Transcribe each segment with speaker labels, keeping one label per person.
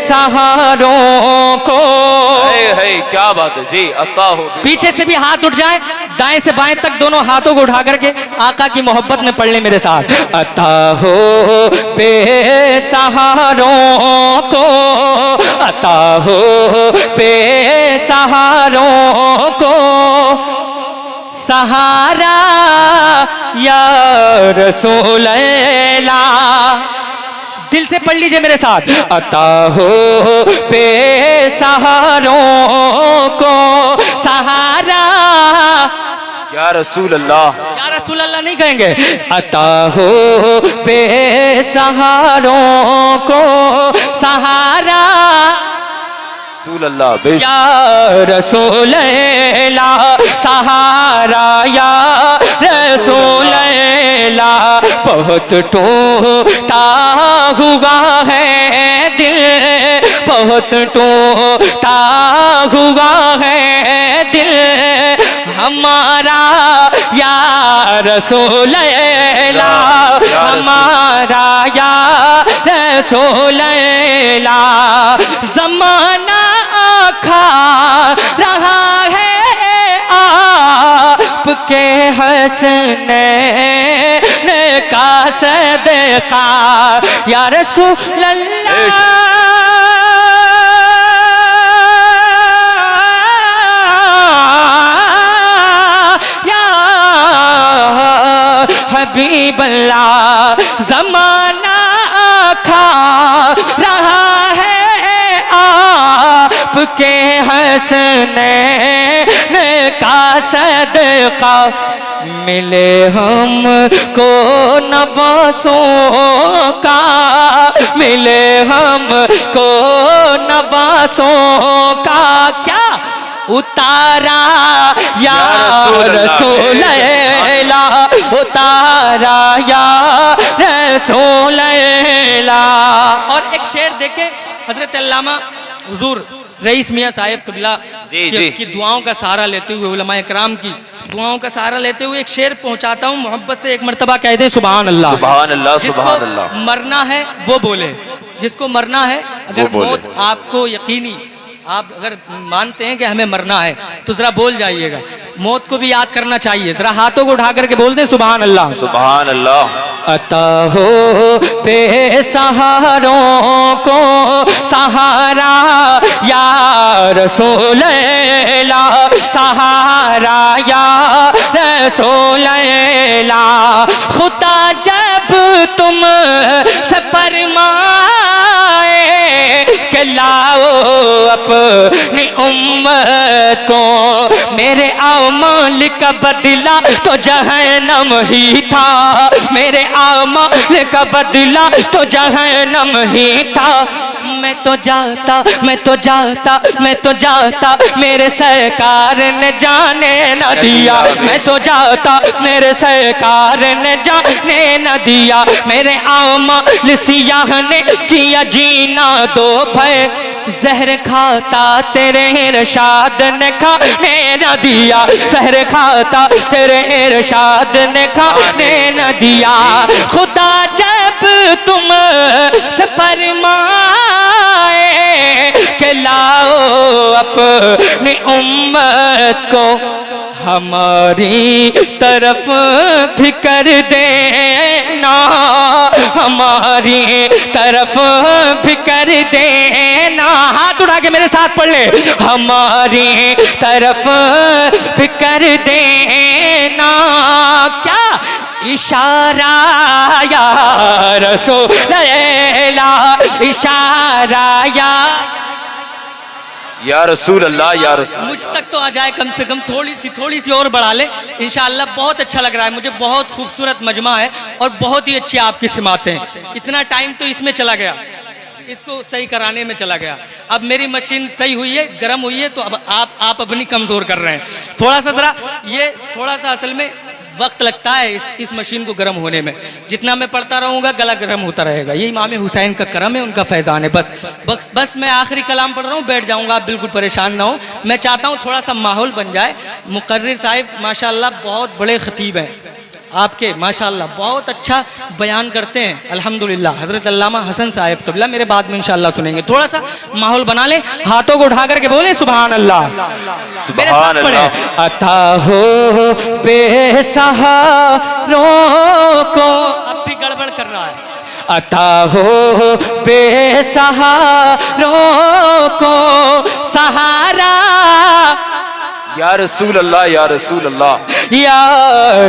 Speaker 1: बेसहारों को।
Speaker 2: है क्या बात है जी। अता हो
Speaker 1: पीछे से भी हाथ उठ जाए, दाएं से बाएं तक दोनों हाथों को उठा करके आका की मोहब्बत में पढ़ ले मेरे साथ। अता हो बेसहारों को, अता हो बेसहारों को, सहारा या रसूल अल्लाह। दिल से पढ़ लीजिए मेरे साथ। अता हो बेसहारों को सहारा
Speaker 2: या रसूल अल्लाह।
Speaker 1: या रसूल अल्लाह नहीं कहेंगे। अता हो बेसहारों को सहारा
Speaker 2: रसूल अल्लाह।
Speaker 1: या रसूल अल्लाह सहारा या रसूल अल्लाह। बहुत टूटा हुआ है दिल, बहुत टूटा हुआ है दिल हमारा या रसूल अल्लाह, हमारा या रसूल अल्लाह। ज़माना खा रहा है आपके हसनैन का सदका या रसूल अल्लाह। या हबीब अल्लाह। ज़माना खा रहा है आपके हसनैन का सदका। मिले हमको नवासों का, मिले हमको नवासों का क्या उतारा या रसूल अल्लाह, उतारा या रसूल अल्लाह। और एक शेर देखे हजरत अल्लामा हुजूर रईस मियाँ साहिब क़िबला की दुआओं का सहारा लेते हुए, उलमा इकराम की दुआओं का सहारा लेते हुए एक शेर पहुंचाता हूँ। मोहब्बत से एक मर्तबा कह दे सुभान अल्लाह।
Speaker 2: सुभान अल्लाह, सुभान
Speaker 1: जिसको
Speaker 2: अल्लाह।
Speaker 1: मरना है वो बोले, जिसको मरना है, अगर मौत आपको यकीनी, आप अगर मानते हैं कि हमें मरना है तो जरा बोल जाइएगा। मौत को भी याद करना चाहिए, जरा हाथों को उठा करके बोल दें सुभान अल्लाह।
Speaker 2: सुभान अल्लाह।
Speaker 1: अता हो बेसहारों को सहारा या रसूल अल्लाह, सहारा या रसूल अल्लाह। खुदा जब तुम से फरमाए कि लाओ अपनी उम्मत को, मेरे अमाल का बदला तो जहन्नम ही था, मेरे अमाल का बदला तो जहन्नम ही था। मैं तो जाता, मैं तो जाता, मैं तो जाता, मेरे सरकार ने जाने न दिया। मैं तो जाता, मेरे सरकार ने जाने न दिया। मेरे अमाल सियाह ने किया जीना दो भय, जहर खाता तेरे इरशाद ने खाने न दिया, जहर खाता तेरे इरशाद ने खाने न दिया। खुदा जब तुम से फरमाए कि लाओ अपनी उम्मत को, हमारी तरफ भी कर देना, हमारी तरफ भी कर देना। हाथ उठा के मेरे साथ पढ़ ले। हमारी तरफ भी कर देना क्या इशारा या रसूल अल्लाह, इशारा
Speaker 2: या रसूल अल्लाह, या रसूल।
Speaker 1: मुझ तक तो आ जाए कम से कम, थोड़ी सी और बढ़ा ले इंशाअल्लाह। बहुत अच्छा लग रहा है मुझे, बहुत खूबसूरत मजमा है और बहुत ही अच्छी आपकी सिमातें हैं। इतना टाइम तो इसमें चला गया, इसको सही कराने में चला गया। अब मेरी मशीन सही हुई है, गर्म हुई है, तो अब आप अपनी कमज़ोर कर रहे हैं थोड़ा सा। ज़रा ये थोड़ा सा असल में वक्त लगता है इस मशीन को गर्म होने में। जितना मैं पढ़ता रहूँगा गला गर्म होता रहेगा। ये इमाम हुसैन का करम है, उनका फैज़ान है। बस मैं आखिरी कलाम पढ़ रहा हूँ, बैठ जाऊँगा, आप बिल्कुल परेशान ना हो। मैं चाहता हूँ थोड़ा सा माहौल बन जाए। मुकर्रिर साहिब माशाअल्लाह बहुत बड़े ख़तीब हैं, आपके माशाअल्लाह बहुत अच्छा बयान करते हैं अल्हम्दुलिल्लाह। हज़रत अल्लामा हसन साहब क़िबला मेरे बाद में इंशाअल्लाह सुनेंगे। थोड़ा सा माहौल बना लें, हाथों को उठा करके बोले सुभान अल्लाह। मेरे साथ पढ़े, अता हो बेसहारों को, अब भी गड़बड़ कर रहा है, अता हो बेसहारों को सहारा,
Speaker 2: या रसूल अल्लाह, या रसूल अल्लाह,
Speaker 1: या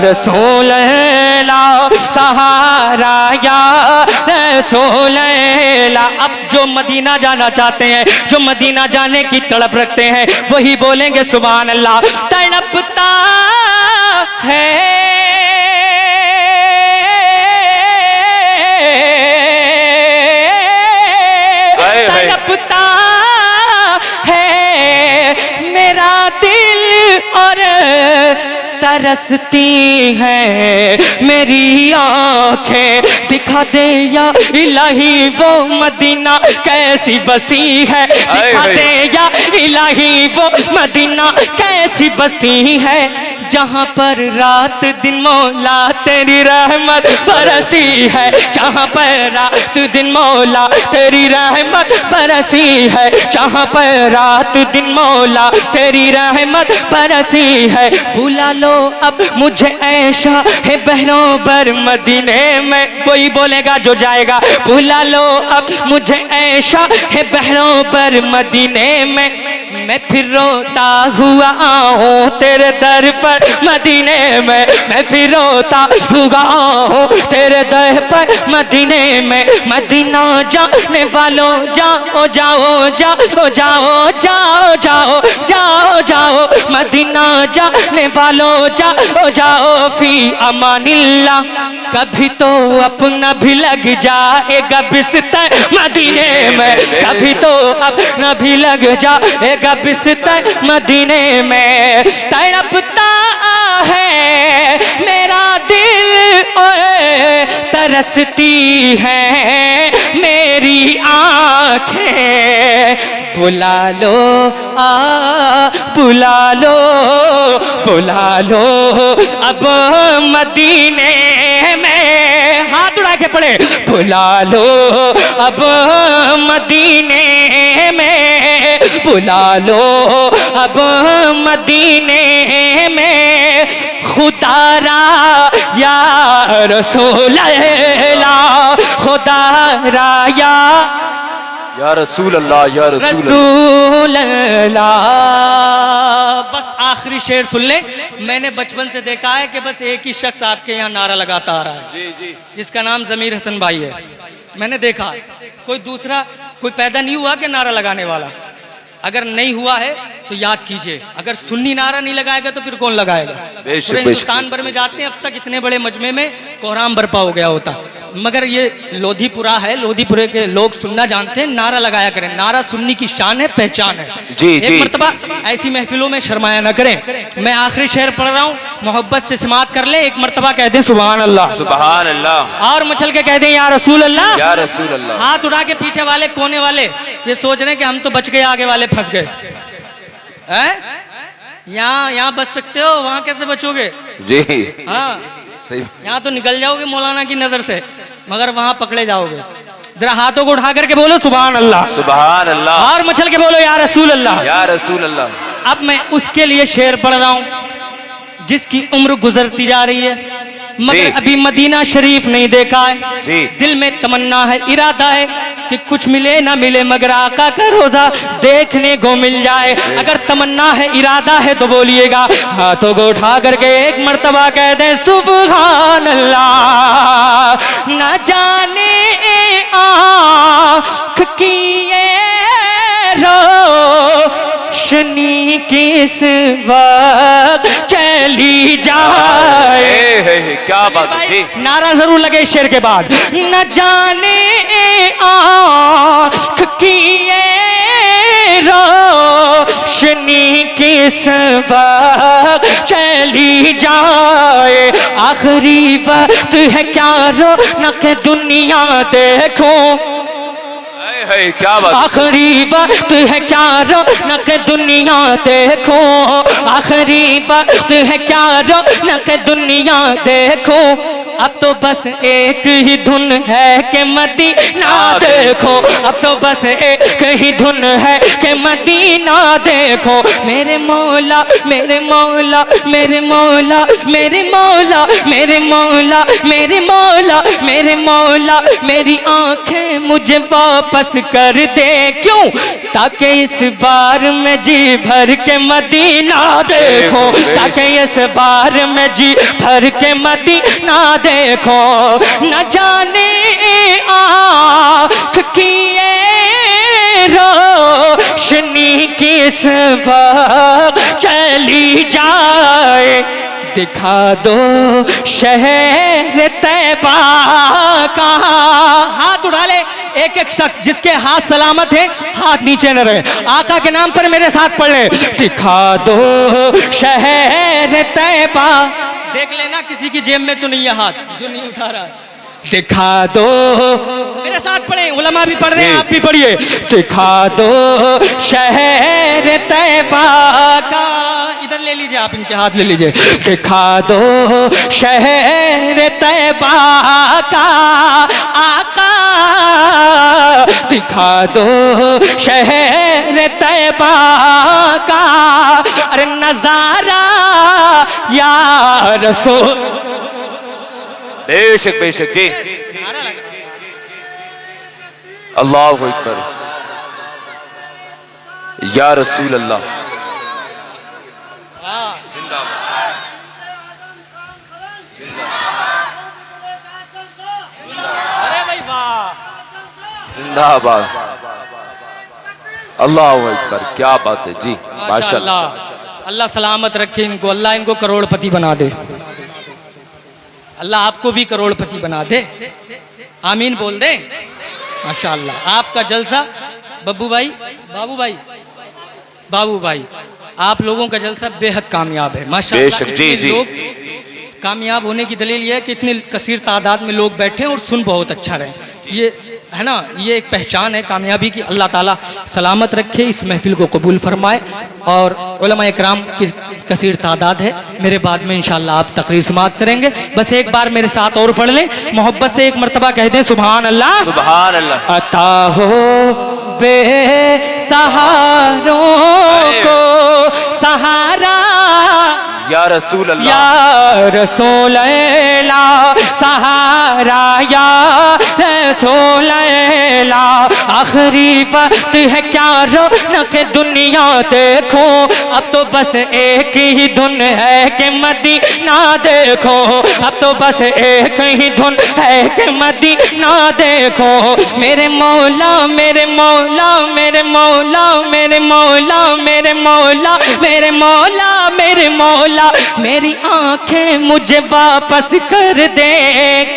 Speaker 1: रसूल अल्लाह सहारा, या रसूल अल्लाह। अब जो मदीना जाना चाहते हैं, जो मदीना जाने की तड़प रखते हैं, वही बोलेंगे सुभान अल्लाह। तड़पता है तड़पता है मेरा दिल और तरसती है मेरी आंखें, दिखा दे या इलाही वो मदीना कैसी बस्ती है, दिखा दे या इलाही वो मदीना कैसी बस्ती है, जहाँ पर रात दिन मौला तेरी रहमत बरसती है, जहाँ पर रात दिन मौला तेरी रहमत बरसती है, जहाँ पर रात दिन मौला तेरी रहमत बरसती है। बुला लो अब मुझे ऐशा है बहरों पर मदीने में, वही बोलेगा जो जाएगा। बुला लो अब मुझे ऐशा है बहरों पर मदीने में, मैं फिर रोता हुआ आऊं तेरे दर पर मदीने में, मैं फिर रोता हुआ आऊं तेरे दर पर मदीने में। मदीना जाने वालों जाओ जाओ जाओ जाओ जाओ जाओ जाओ जाओ, मदीना जाने वालों जाओ जाओ फी अमानिल्लाह। कभी तो अपना भी लग जाएगा बिस्तर मदीने में, कभी तो अपना भी लग जाएगा बिस्तर मदीने में। तड़पता है मेरा दिल ओए तरसती है मेरी आंखें, बुला लो बुला लो बुला लो अब मदीने में, हाथ उड़ा के पड़े, बुला लो अब मदीने में, बुला लो अब मदीने में। खुदारा या रसूल अल्लाह, खुदारा
Speaker 2: या रसूल अल्लाह, या
Speaker 1: रसूल अल्लाह। बस आखिरी शेर सुन ले। मैंने बचपन से देखा है कि बस एक ही शख्स आपके यहाँ नारा लगाता आ रहा है,
Speaker 2: जी जी,
Speaker 1: जिसका नाम जमीर हसन भाई है। मैंने देखा कोई दूसरा कोई पैदा नहीं हुआ कि नारा लगाने वाला। अगर नहीं हुआ है तो याद कीजिए, अगर सुन्नी नारा नहीं लगाएगा तो फिर कौन लगाएगा। पूरे हिंदुस्तान भर में जाते हैं, अब तक इतने बड़े मजमे में कोहराम बरपा हो गया होता, मगर ये लोधीपुरा है, लोधीपुरे के लोग सुनना जानते हैं, नारा लगाया करें। नारा सुन्नी की शान है, पहचान है।
Speaker 2: जी
Speaker 1: एक
Speaker 2: जी,
Speaker 1: मर्तबा ऐसी महफिलों में शर्माया न करें। मैं आखिरी शेर पढ़ रहा हूँ, मोहब्बत से समात कर ले। एक मर्तबा कह दें सुभान अल्लाह,
Speaker 2: सुभान अल्लाह,
Speaker 1: और मचल के कह दें या रसूल अल्लाह,
Speaker 2: या रसूल अल्लाह।
Speaker 1: हाथ उड़ा के पीछे वाले कोने वाले ये सोच रहे हैं कि हम तो बच गए, आगे वाले फंस गए। यहाँ बच सकते हो, वहाँ कैसे बचोगे?
Speaker 2: जी
Speaker 1: हाँ,
Speaker 2: सही,
Speaker 1: यहाँ तो निकल जाओगे मौलाना की नजर से, मगर वहाँ पकड़े जाओगे। जरा हाथों को उठा करके बोलो सुभान अल्लाह,
Speaker 2: सुभान अल्लाह,
Speaker 1: और मचल के बोलो या रसूल अल्लाह,
Speaker 2: या रसूल अल्लाह।
Speaker 1: अब मैं उसके लिए शेर पढ़ रहा हूँ जिसकी उम्र गुजरती जा रही है, मगर अभी मदीना शरीफ नहीं देखा है।
Speaker 2: जी,
Speaker 1: दिल में तमन्ना है, इरादा है कि कुछ मिले ना मिले मगर आका का रोजा देखने को मिल जाए। अगर तमन्ना है, इरादा है तो बोलिएगा। हाथों को उठा करके एक मर्तबा कह दे सुभान अल्लाह। न जाने आँख की ये रोशनी किस वक्त चली जाए।
Speaker 2: क्या बात है जी,
Speaker 1: नारा जरूर लगे शेर के बाद। न जाने आँख की ये रोशनी किस वक्त चली जाए। आखिरी वक्त है क्या रौनक दुनिया देखूं,
Speaker 2: है क्या बात।
Speaker 1: आखिरी वक्त है क्या रौनक दुनिया देखो, आखिरी वक्त है क्या रौनक दुनिया देखो, अब तो बस एक ही धुन है कि मदीना देखो, अब तो बस एक ही धुन है कि मदीना देखो। मेरे मौला मेरे मौला मेरे मौला मेरे मौला मेरे मौला मेरे मौला मेरे मौला, मेरी आंखें मुझे वापस कर दे, क्यों? ताकि इस बार में जी भर के मदीना देखो, ताकि इस बार में जी भर के मदीना देखो। न जाने आँख की ये रोशनी किस वक्त चली जाए, दिखा दो शहर तैबा का। हाथ उठा ले एक एक शख्स जिसके हाथ सलामत है, हाथ नीचे न रहे, आका के नाम पर मेरे साथ पढ़ ले। दिखा दो शहर तैबा, देख लेना किसी की जेब में तो नहीं है हाथ जो नहीं उठा रहा। दिखा दो, मेरे साथ पढ़े, उलमा भी पढ़ रहे हैं, आप भी पढ़िए। दिखा दो शहर तैबा का, इधर ले लीजिए आप, इनके हाथ ले लीजिए। दिखा दो शहर तैबा का आका, दिखा दो शहर तैबा का अरे नजारा या रसूल।
Speaker 2: बेशक बेशक जी, अल्लाहु अकबर, या रसूल अल्लाह। जिंदाबाद, अल्लाहु अकबर, क्या बात है जी, माशाअल्लाह।
Speaker 1: अल्लाह सलामत रखे इनको, अल्लाह इनको करोड़पति बना दे, अल्लाह आपको भी करोड़पति बना दे, आमीन बोल दे। माशाअल्लाह आपका जलसा बब्बू भाई, बाबू भाई, बाबू भाई, आप लोगों का जलसा बेहद कामयाब है माशाअल्लाह।
Speaker 2: जी जी,
Speaker 1: लोग कामयाब होने की दलील यह है कि इतनी कसीर तादाद में लोग बैठे हैं और सुन बहुत अच्छा रहे, ये है ना, ये एक पहचान है कामयाबी की। अल्लाह ताला सलामत रखे, इस महफिल को कबूल फरमाए। और उलमा इकराम की कसीर तादाद है, मेरे बाद में इंशाअल्लाह आप तकरीर समाअत करेंगे। बस एक बार मेरे साथ और पढ़ लें, मोहब्बत से एक मर्तबा कह दें सुभान अल्लाह।
Speaker 2: सुभान अल्लाह।
Speaker 1: अता हो बेसहारों को सहारा,
Speaker 2: या रसूल अल्लाह,
Speaker 1: या रसूल अल्लाह, सहारा या रसूल अल्लाह। आखिरी वक्त है क्या रौनक दुनिया देखो, अब तो बस एक ही धुन है कि मदीना देखो, अब तो बस एक ही धुन है कि मदीना देखो। मेरे मौला मेरे मौला मेरे मौला मेरे मौला मेरे मौला मेरे मौला मेरे मौला, मेरी आंखें मुझे वापस कर दे,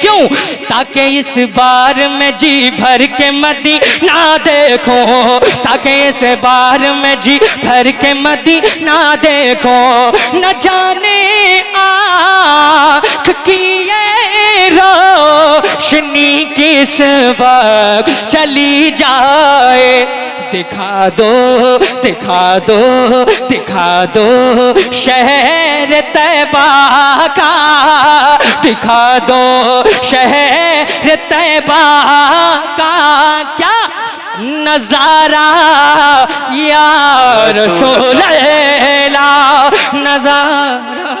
Speaker 1: क्यों? ताकि इस बार में जी भर के मदीना देखो, ताकि इस बार में जी भर के मदीना देखो। न जाने आँख की ये रोशनी किस वक्त चली जाए, दिखा दो दिखा दो दिखा दो शहर तैबा का, दिखा दो शहर तैबा का क्या नजारा या रसूल अल्लाह, नजारा